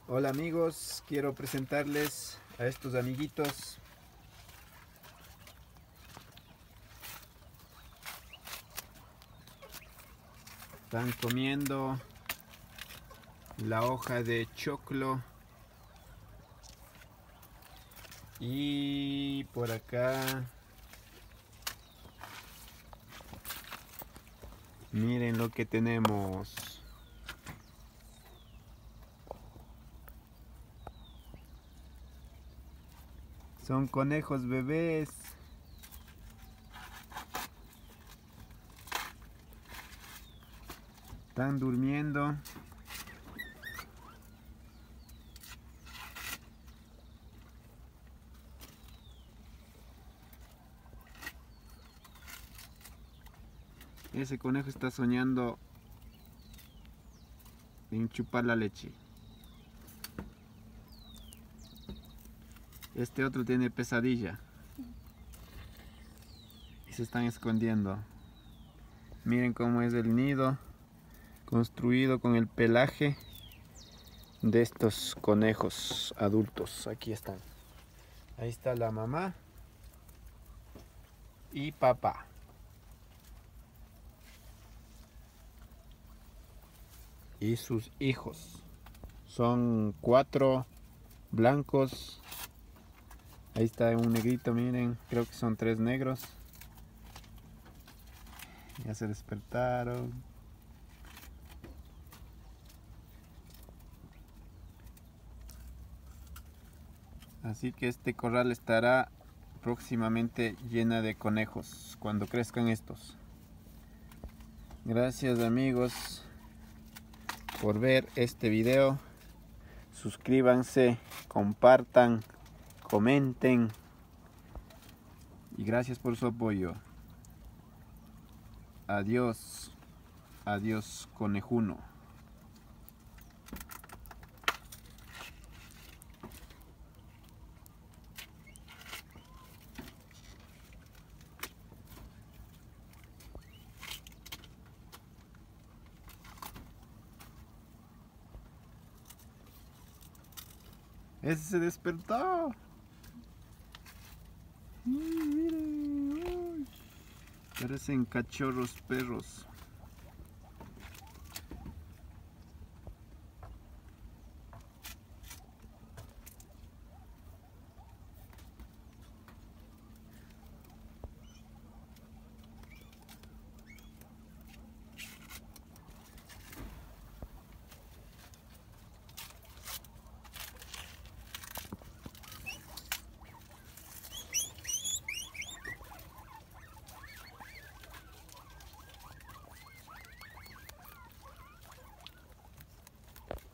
Hola amigos, quiero presentarles a estos amiguitos. Están comiendo la hoja de choclo. Y por acá, miren lo que tenemos. Son conejos bebés. Están durmiendo. Ese conejo está soñando en chupar la leche. Este otro tiene pesadilla y se están escondiendo. Miren cómo es el nido construido con el pelaje de estos conejos adultos. Aquí están. Ahí está la mamá y papá. Y sus hijos. Son 4 blancos. Ahí está un negrito, miren. Creo que son 3 negros. Ya se despertaron. Así que este corral estará próximamente llena de conejos cuando crezcan estos. Gracias amigos por ver este video. Suscríbanse, compartan, comenten y gracias por su apoyo. Adiós, adiós conejuno. Ese se despertó. Miren, parecen cachorros perros.